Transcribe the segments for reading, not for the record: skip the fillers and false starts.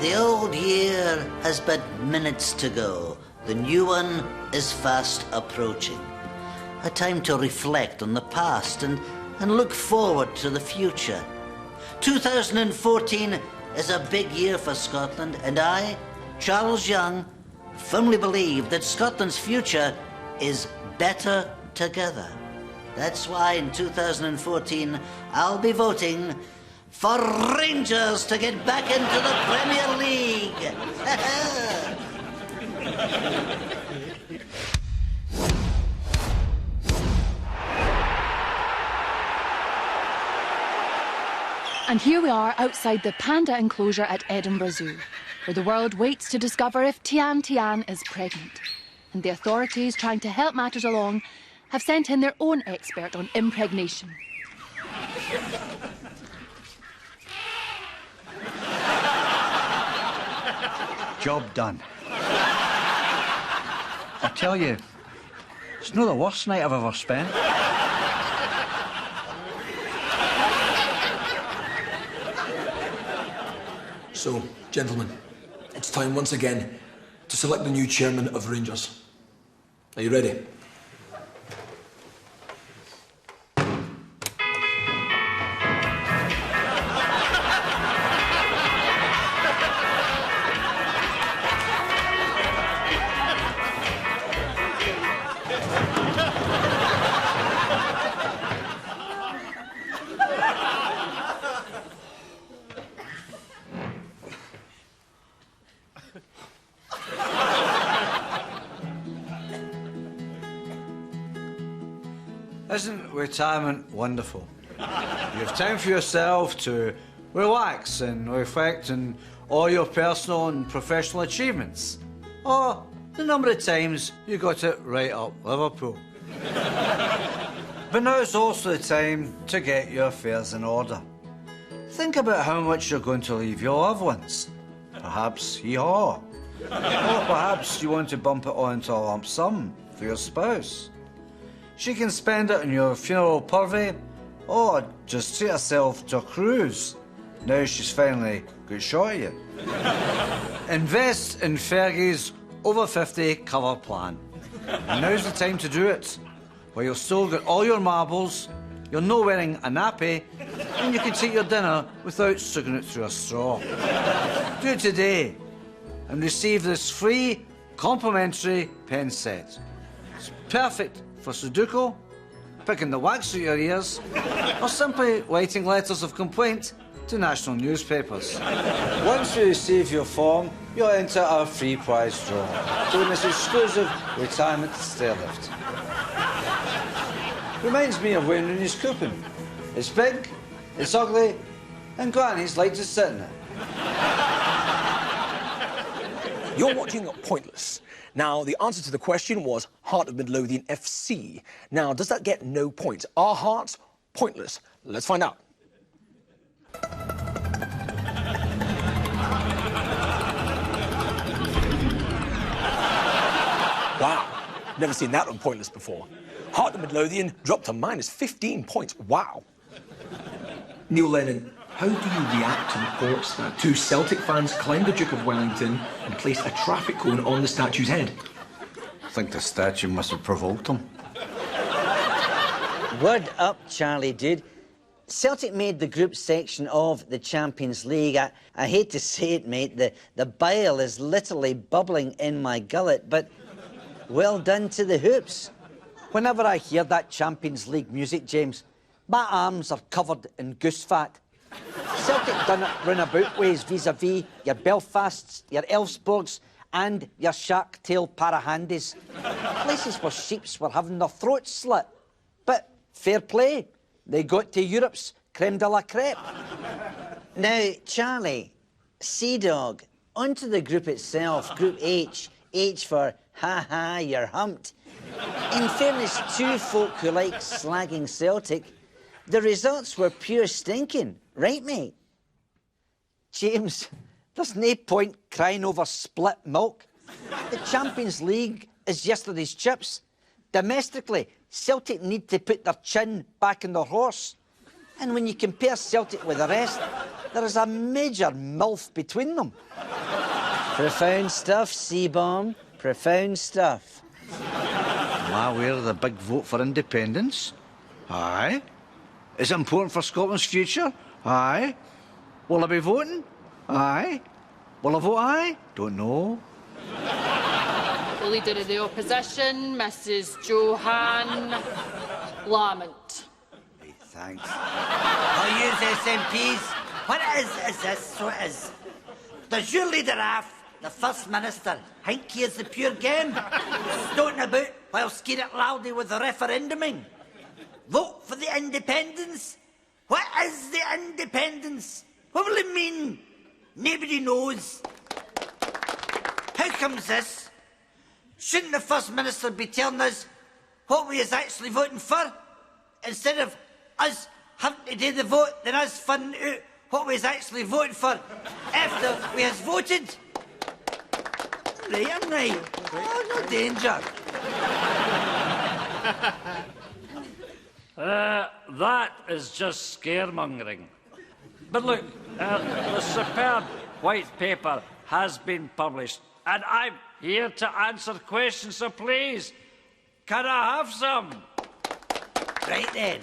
The old year has but minutes to go. The new one is fast approaching. A time to reflect on the past and look forward to the future. 2014 is a big year for Scotland, and I, Charles Young, firmly believe that Scotland's future is better together. That's why in 2014 I'll be voting for Rangers to get back into the Premier League. And here we are outside the panda enclosure at Edinburgh Zoo, where the world waits to discover if Tian Tian is pregnant. And the authorities, trying to help matters along, have sent in their own expert on impregnation. Job done. I tell you, it's not the worst night I've ever spent. So, gentlemen, it's time once again to select the new chairman of Rangers. Are you ready? Isn't retirement wonderful? You have time for yourself to relax and reflect on all your personal and professional achievements, or the number of times you got it right up Liverpool. But now is also the time to get your affairs in order. Think about how much you're going to leave your loved ones. Perhaps hee-haw. Or perhaps you want to bump it on to a lump sum for your spouse. She can spend it on your funeral purvey, or just treat herself to a cruise. Now she's finally got shot at you. Invest in Fergie's over 50 cover plan. And now's the time to do it, where you've still got all your marbles, you're not wearing a nappy, and you can take your dinner without sucking it through a straw. Do it today and receive this free, complimentary pen set. It's perfect for Sudoku, picking the wax out your ears, or simply writing letters of complaint to national newspapers. Once you receive your form, you'll enter our free prize draw to win this exclusive retirement stairlift. Reminds me of Wayne Rooney's coupon. It's big, it's ugly, and grannies like to sit in it. You're watching Pointless. Now, the answer to the question was Heart of Midlothian FC. Now, does that get no points? Are Hearts pointless? Let's find out. Wow, never seen that on Pointless before. Heart of Midlothian dropped to minus 15 points. Wow. Neil Lennon, how do you react to reports that two Celtic fans climbed the Duke of Wellington and placed a traffic cone on the statue's head? I think the statue must have provoked them. Word up, Charlie, dude. Celtic made the group section of the Champions League. I hate to say it, mate, the bile is literally bubbling in my gullet, but well done to the Hoops. Whenever I hear that Champions League music, James, my arms are covered in goose fat. Celtic done it roundabout ways vis-a-vis your Belfasts, your Elfsborgs and your shark-tailed parahandis. Places where sheeps were having their throats slit. But fair play, they got to Europe's creme de la crêpe. Now, Charlie, Sea Dog, onto the group itself, Group H. H for ha-ha, you're humped. In fairness, two folk who like slagging Celtic, the results were pure stinking, right, mate? James, there's no point crying over split milk. The Champions League is yesterday's chips. Domestically, Celtic need to put their chin back in their horse. And when you compare Celtic with the rest, There is a major MILF between them. Profound stuff, Seaborn. Profound stuff. Am I aware of the big vote for independence? Aye. Is it important for Scotland's future? Aye. Will I be voting? Aye. Will I vote aye? Don't know. The Leader of the Opposition, Mrs Johann Lamont. Hey, thanks. Oh, you SMPs, what is this? What is? Does your leader have, the First Minister, think he is the pure game? Stoating about while scared loudly with the referenduming? Vote for the independence? What is the independence? What will it mean? Nobody knows. How comes this? Shouldn't the First Minister be telling us what we is actually voting for? Instead of us having to do the vote, then us finding out what we is actually voting for after we has voted. Right, I'm right. Oh, no danger. That is just scaremongering. But look, the superb white paper has been published, and I'm here to answer questions, so please, can I have some? Right then,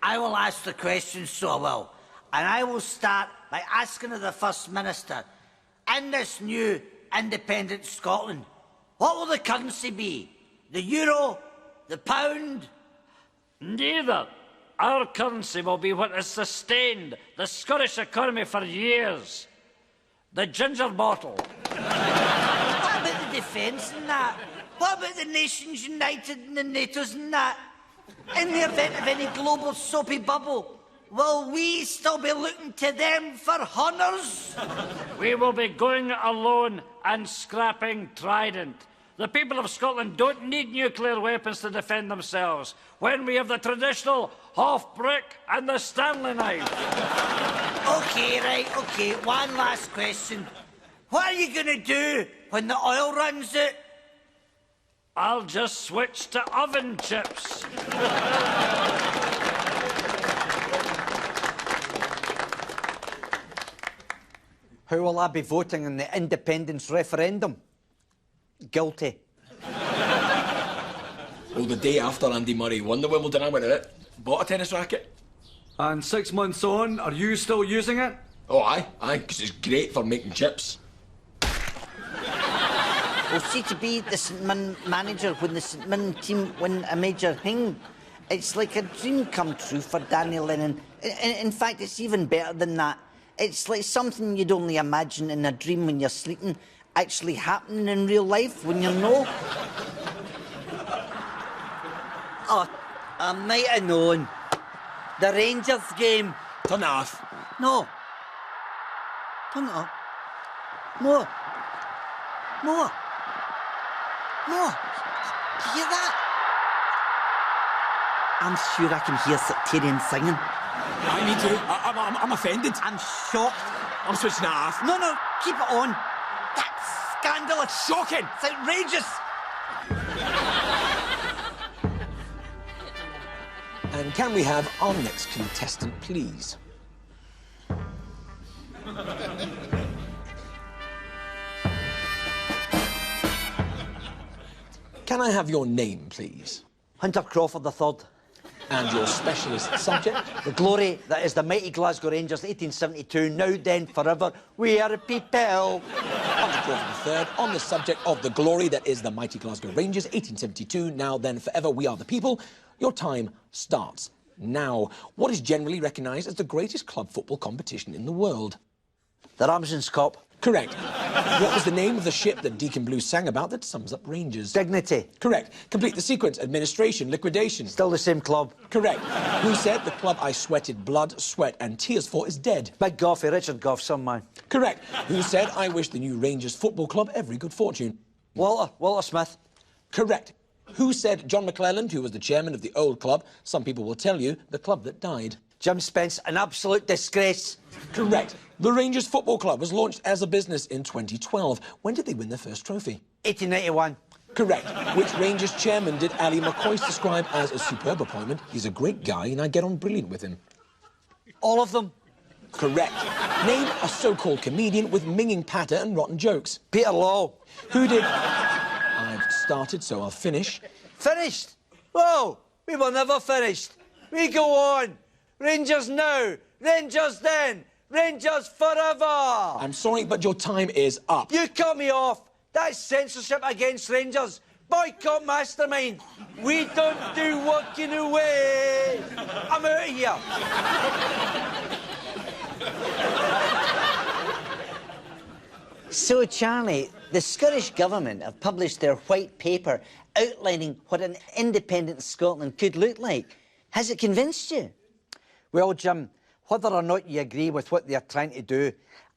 I will ask the questions, so I will. And I will start by asking of the First Minister, in this new independent Scotland, what will the currency be? The euro? The pound? Neither. Our currency will be what has sustained the Scottish economy for years. The ginger bottle. What about the defence and that? What about the Nations United and the NATOs and that? In the event of any global soapy bubble, will we still be looking to them for honours? We will be going alone and scrapping Trident. The people of Scotland don't need nuclear weapons to defend themselves when we have the traditional half-brick and the Stanley knife. OK, right, OK. One last question. What are you going to do when the oil runs out? I'll just switch to oven chips. How will I be voting in the independence referendum? Guilty. Well, the day after Andy Murray won the Wimbledon, I went out, bought a tennis racket. And 6 months on, are you still using it? Oh, aye, because it's great for making chips. Well, see, to be the St Mirren manager when the St Mirren team win a major thing, it's like a dream come true for Danny Lennon. In fact, it's even better than that. It's like something you'd only imagine in a dream when you're sleeping, actually happening in real life when you're no. Oh, I might have known. The Rangers game. Turn it off. No. Turn it off. No. No. No. Do you hear that? I'm sure I can hear sectarian singing. I need to. I'm offended. I'm shocked. I'm switching it off. No, no, keep it on. That's scandalous. Shocking. It's outrageous. And can we have our next contestant, please? Can I have your name, please? Hunter Crawford III. And your specialist subject? The glory that is the mighty Glasgow Rangers, 1872, now then forever, we are a people. Hunter Crawford III, on the subject of the glory that is the mighty Glasgow Rangers, 1872, now then forever, we are the people. Your time starts now. What is generally recognised as the greatest club football competition in the world? The Ramsden's Cup. Correct. What was the name of the ship that Deacon Blue sang about that sums up Rangers? Dignity. Correct. Complete the sequence. Administration, liquidation. Still the same club. Correct. Who said the club I sweated blood, sweat and tears for is dead? Big Goffy, Richard Goff, some man. Correct. Who said I wish the new Rangers Football Club every good fortune? Walter Smith. Correct. Who said John McClelland, who was the chairman of the old club, some people will tell you, the club that died? Jim Spence, an absolute disgrace. Correct. The Rangers Football Club was launched as a business in 2012. When did they win their first trophy? 1891. Correct. Which Rangers chairman did Ali McCoist describe as a superb appointment? He's a great guy and I get on brilliant with him. All of them. Correct. Name a so-called comedian with minging patter and rotten jokes. Peter Law. Who did... I've started, so I'll finish. Finished? Whoa, we were never finished. We go on. Rangers now, Rangers then, Rangers forever. I'm sorry, but your time is up. You cut me off. That's censorship against Rangers. Boycott mastermind. We don't do walking away. I'm out of here. So, Charlie, the Scottish Government have published their white paper outlining what an independent Scotland could look like. Has it convinced you? Well, Jim, whether or not you agree with what they're trying to do,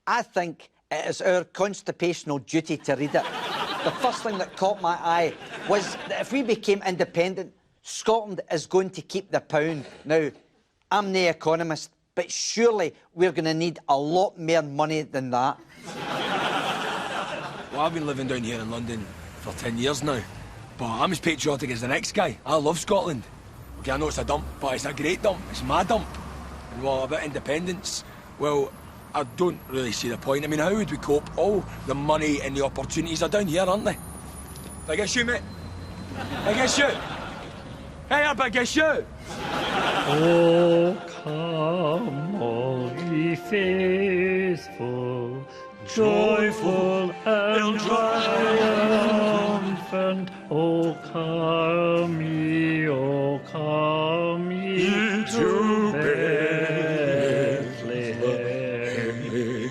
I think it is our constitutional duty to read it. The first thing that caught my eye was that if we became independent, Scotland is going to keep the pound. Now, I'm no economist, but surely we're going to need a lot more money than that. Well, I've been living down here in London for 10 years now, but I'm as patriotic as the next guy. I love Scotland. Okay, I know it's a dump, but it's a great dump. It's my dump. And well, about independence, well, I don't really see the point. I mean, how would we cope? All the money and the opportunities are down here, aren't they? I guess you, mate. I guess you. Hey up, I guess you. Oh, come, all ye faithful, joyful and triumphant. O come ye to Bethlehem.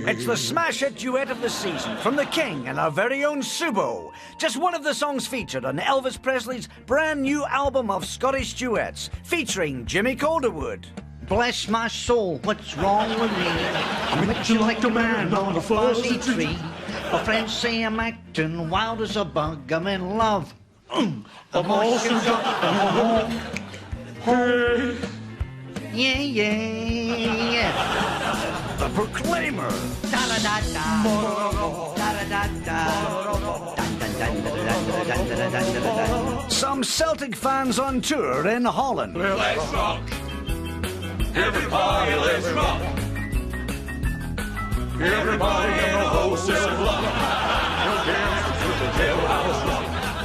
It's the smash hit duet of the season from the King and our very own Subo. Just one of the songs featured on Elvis Presley's brand new album of Scottish duets, featuring Jimmy Calderwood. Bless my soul, what's wrong with me? I'm acting like a man on a fuzzy tree. My friends say I'm acting wild as a bug. I'm in love. Emotions up and home. Yeah, yeah, yeah. The Proclaimer. Some Celtic fans on tour in Holland. Let's rock. Everybody, let's rock. Everybody in the whole cell block.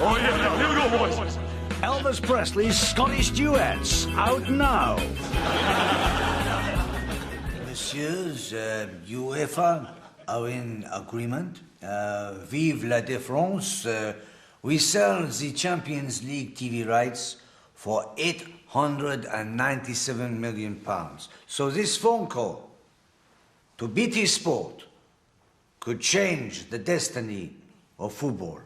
Oh yeah, here we go, boys. Elvis Presley's Scottish duets, out now. Messieurs, UEFA are in agreement. Vive la défense. We sell the Champions League TV rights for £897 million. So this phone call to BT Sport could change the destiny of football.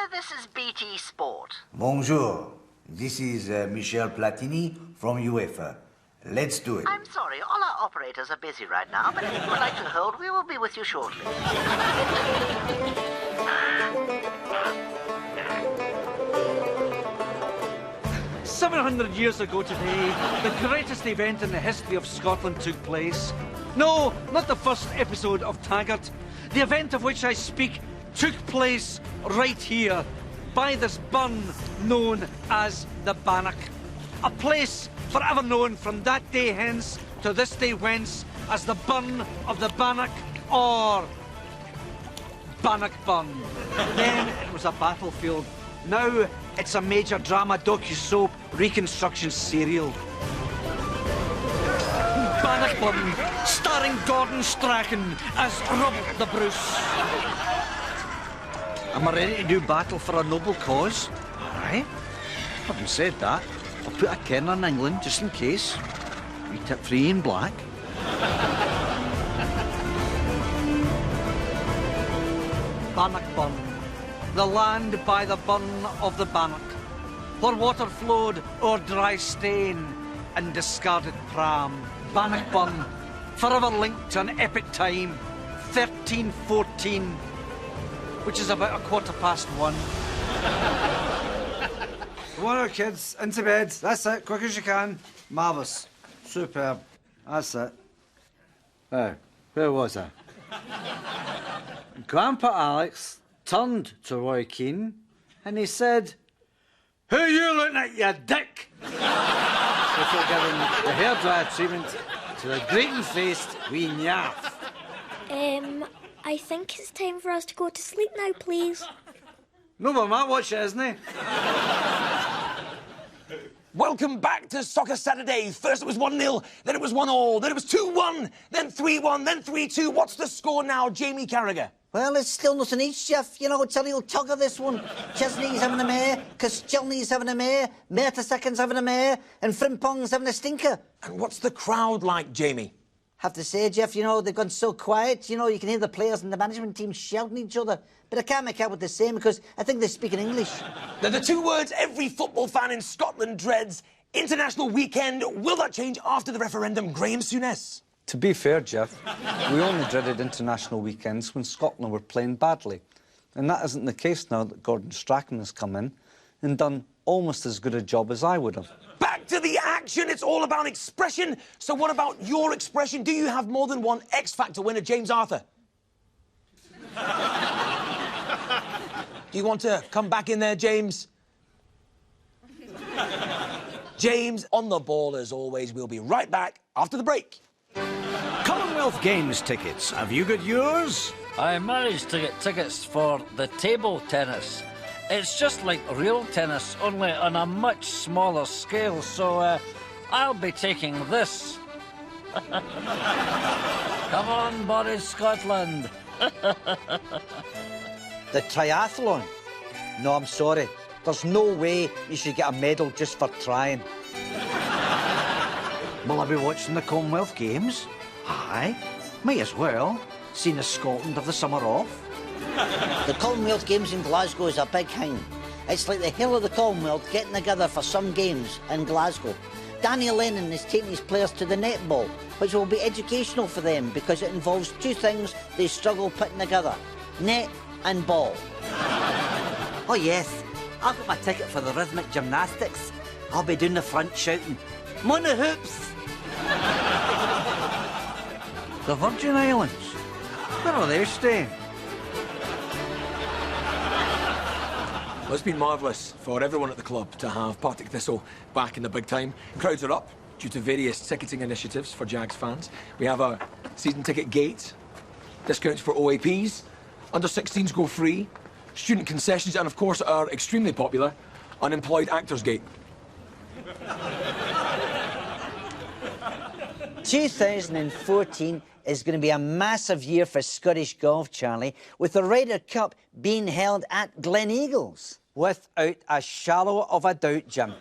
This is BT Sport. Bonjour. This is Michel Platini from UEFA. Let's do it. I'm sorry, all our operators are busy right now, but if you would like to hold, we will be with you shortly. 700 years ago today, the greatest event in the history of Scotland took place. No, not the first episode of Taggart. The event of which I speak took place right here, by this burn known as the Bannock. A place forever known from that day hence to this day whence as the burn of the Bannock or Bannock Burn. Then it was a battlefield. Now it's a major drama docu-soap reconstruction serial. Bannock Burn, starring Gordon Strachan as Robert the Bruce. Am I ready to do battle for a noble cause? Aye. Having said that, I'll put a kern in England just in case. Eat it free and black. Bannock Burn, the land by the burn of the Bannock, where water flowed o'er dry stane and discarded pram. Bannock Burn, forever linked to an epic time, 1314, which is about 1:15. Come on now, kids, into bed. That's it, quick as you can. Marvellous. Superb. That's it. Oh, where was I? Grandpa Alex turned to Roy Keane and he said, "Who you looking at, you dick?" Before giving the hairdryer treatment to the green-faced wee naff. I think it's time for us to go to sleep now, please. No, but my watch it, isn't it? Welcome back to Soccer Saturday. First it was 1-0, then it was 1-1, then it was 2-1, then 3-1, then 3-2. What's the score now, Jamie Carragher? Well, it's still nothing each, Jeff. You know, it's a real tugger, this one. Chesney's having a mare, Koscielny's having a mare, Mertesecond's having a mare, and Frimpong's having a stinker. And what's the crowd like, Jamie? Have to say, Jeff, you know, they've gone so quiet. You know, you can hear the players and the management team shouting at each other. But I can't make out what they're saying because I think they speak in English. They're the two words every football fan in Scotland dreads. International weekend. Will that change after the referendum, Graham Souness? To be fair, Jeff, we only dreaded international weekends when Scotland were playing badly. And that isn't the case now that Gordon Strachan has come in and done almost as good a job as I would have. Back to the action. It's all about expression. So what about your expression? Do you have more than one X Factor winner, James Arthur? Do you want to come back in there, James? James on the ball as always. We'll be right back after the break. Commonwealth Games tickets. Have you got yours? I managed to get tickets for the table tennis. It's just like real tennis, only on a much smaller scale, so I'll be taking this. Come on, Boris Scotland. The triathlon? No, I'm sorry. There's no way you should get a medal just for trying. Will I be watching the Commonwealth Games? Aye, might as well, seeing as Scotland have the summer off. The Commonwealth Games in Glasgow is a big thing. It's like the whole of the Commonwealth getting together for some games in Glasgow. Danny Lennon is taking his players to the netball, which will be educational for them because it involves two things they struggle putting together: net and ball. Oh yes, I've got my ticket for the rhythmic gymnastics. I'll be doing the front shouting, "Mona hoops!" The Virgin Islands? Where are they staying? Well, it's been marvellous for everyone at the club to have Partick Thistle back in the big time. Crowds are up due to various ticketing initiatives for Jags fans. We have a season ticket gate, discounts for OAPs, under-16s go free, student concessions, and of course our extremely popular unemployed actors gate. 2014 is going to be a massive year for Scottish golf, Charlie, with the Ryder Cup being held at Gleneagles. Without a shadow of a doubt, Jim.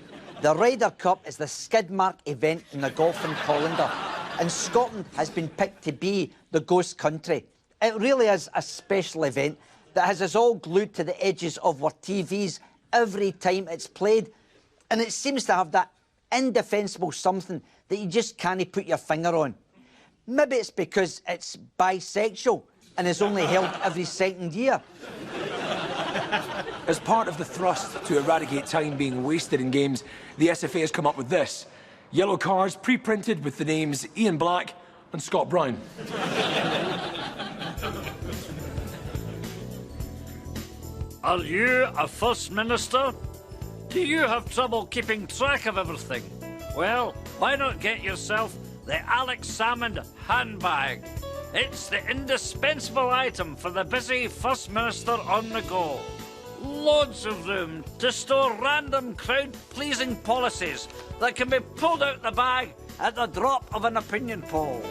The Ryder Cup is the skidmark event in the golfing calendar, and Scotland has been picked to be the ghost country. It really is a special event that has us all glued to the edges of our TVs every time it's played, and it seems to have that indefensible something that you just can't put your finger on. Maybe it's because it's bisexual and is only held every second year. As part of the thrust to eradicate time being wasted in games, the SFA has come up with this. Yellow cards pre-printed with the names Ian Black and Scott Brown. Are you a First Minister? Do you have trouble keeping track of everything? Well, why not get yourself the Alex Salmond handbag? It's the indispensable item for the busy First Minister on the go. Loads of room to store random crowd-pleasing policies that can be pulled out the bag at the drop of an opinion poll.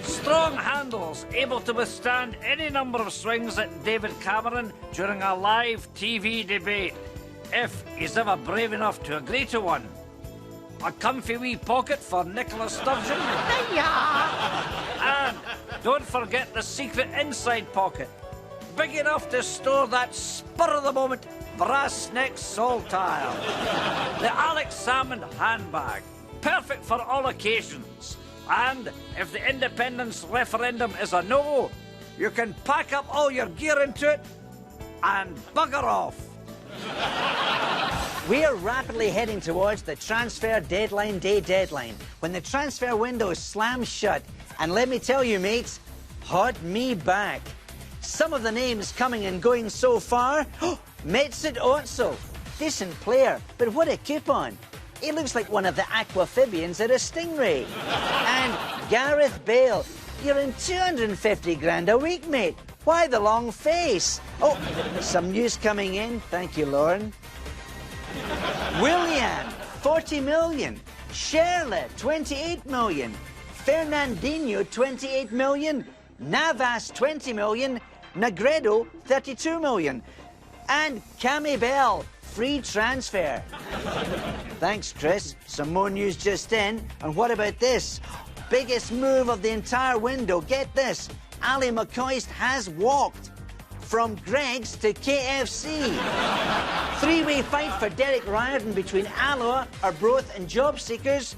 Strong handles able to withstand any number of swings at David Cameron during a live TV debate, if he's ever brave enough to agree to one. A comfy wee pocket for Nicola Sturgeon. And don't forget the secret inside pocket. Big enough to store that spur-of-the-moment brass neck sol tile. The Alex Salmond handbag. Perfect for all occasions. And if the independence referendum is a no, you can pack up all your gear into it and bugger off. We're rapidly heading towards the transfer deadline day deadline, when the transfer window slams shut. And let me tell you, mates, hot me back. Some of the names coming and going so far. Mesut Ozil, decent player, but what a coupon. He looks like one of the aquamphibians at a stingray. And Gareth Bale, you're in 250 grand a week, mate. Why the long face? Oh, some news coming in. Thank you, Lauren. Willian, 40 million. Shirley, 28 million. Fernandinho, 28 million. Navas, 20 million. Negredo, 32 million. And Cammy Bell, free transfer. Thanks, Chris. Some more news just in. And what about this? Biggest move of the entire window. Get this. Ali McCoist has walked from Greg's to KFC. Three-way fight for Derek Riordan between Alloa, Arbroath and job seekers.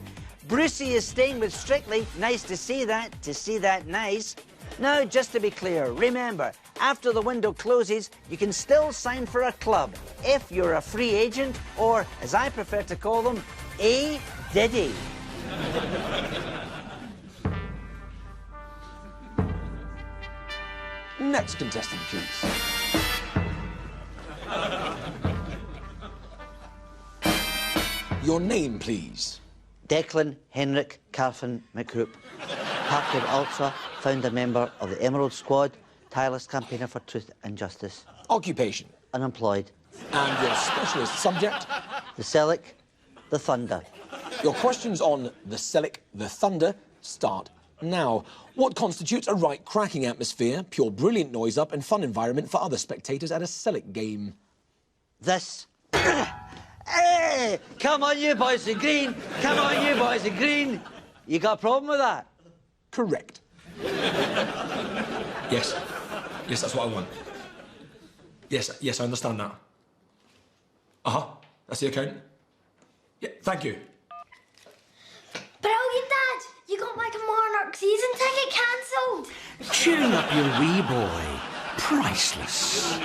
Brucey is staying with Strictly. Nice to see that. Nice. Now, just to be clear, remember, after the window closes, you can still sign for a club if you're a free agent or, as I prefer to call them, a Diddy. Next contestant, please. Your name, please. Declan Henrik Carfin McHoop, Parkhead Ultra, founder member of the Emerald Squad, tireless campaigner for truth and justice. Occupation. Unemployed. And your specialist subject? The Celic, the Thunder. Your questions on the Celic, the Thunder start now. What constitutes a right cracking atmosphere, pure brilliant noise up and fun environment for other spectators at a Celic game? This. Hey! Come on, you boys in green! Come on, you boys in green! You got a problem with that? Correct. Yes. Yes, that's what I want. Yes, I understand that. Uh-huh. That's the account. Yeah, thank you. Brilliant, Dad! You got my Monarch season ticket cancelled! Cheering up your wee boy. Priceless.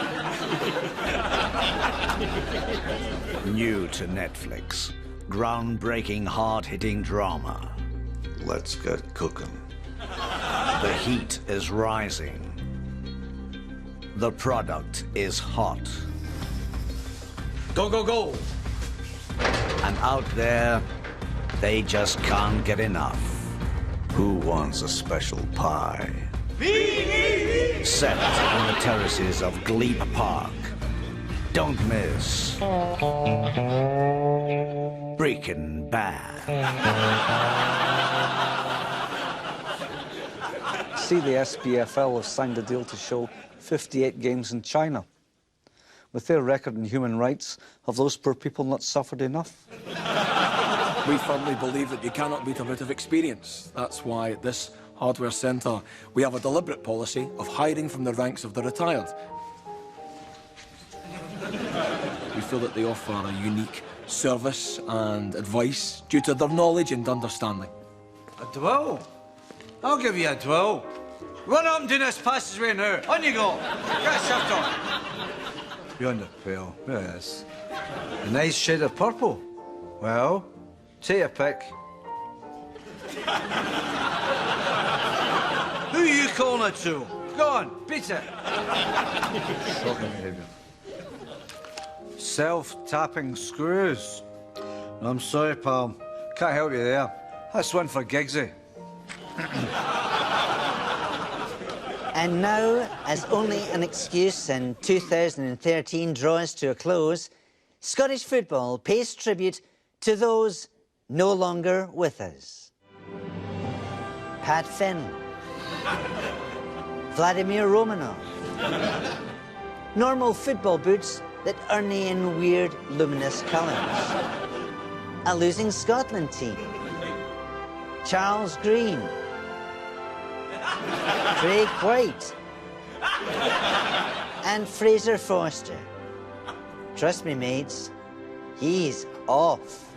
New to Netflix. Groundbreaking, hard-hitting drama. Let's get cooking. The heat is rising. The product is hot. Go, go, go! And out there, they just can't get enough. Who wants a special pie? Set on the terraces of Glebe Park. Don't miss. Breaking Bad. See, the SPFL has signed a deal to show 58 games in China. With their record in human rights, have those poor people not suffered enough? We firmly believe that you cannot beat a bit of experience. That's why at this hardware centre we have a deliberate policy of hiring from the ranks of the retired. We feel that they offer a unique service and advice due to their knowledge and understanding. A dwell? I'll give you a dwell. Run up and do this passageway now. On you go. Get a shift on. Beyond the pale. Yes. A nice shade of purple. Well, take a pick. Who are you calling it to? Go on, beat it. Shocking behaviour. Self-tapping screws. I'm sorry, pal. Can't help you there. That's one for Giggsy. And now, as only an excuse and 2013 draws to a close, Scottish football pays tribute to those no longer with us. Pat Finn, Vladimir Romanov, normal football boots that earny in weird luminous colours, a losing Scotland team, Charles Green, Craig White, and Fraser Forster. Trust me, mates, he's off.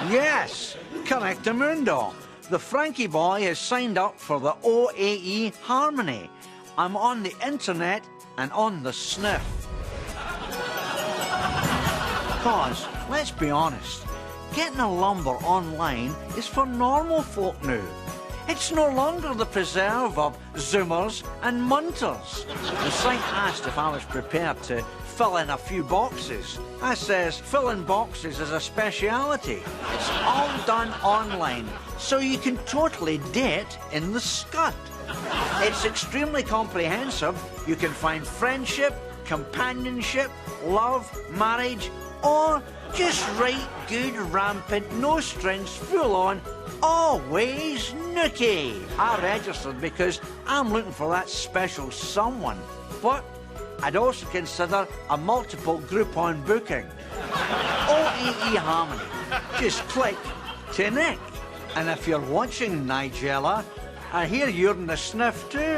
Yes, correcto mundo. The Frankie boy has signed up for the OAE Harmony. I'm on the internet and on the sniff. Cause, let's be honest, getting a lumber online is for normal folk now. It's no longer the preserve of Zoomers and Munters. The site asked if I was prepared to fill in a few boxes. I says filling boxes is a speciality. It's all done online, so you can totally date in the Scud. It's extremely comprehensive. You can find friendship, companionship, love, marriage, or just right good rampant, no strings, full on, always nookie. I registered because I'm looking for that special someone. But I'd also consider a multiple Groupon booking. OAE Harmony. Just click to Nick. And if you're watching, Nigella, I hear you're in the sniff too.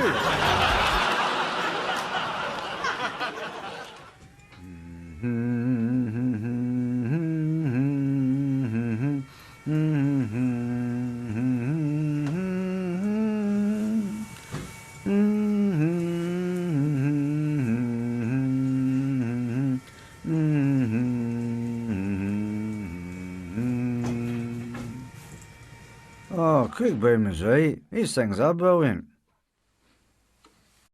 Oh, Quick Boom is right. These things are brilliant.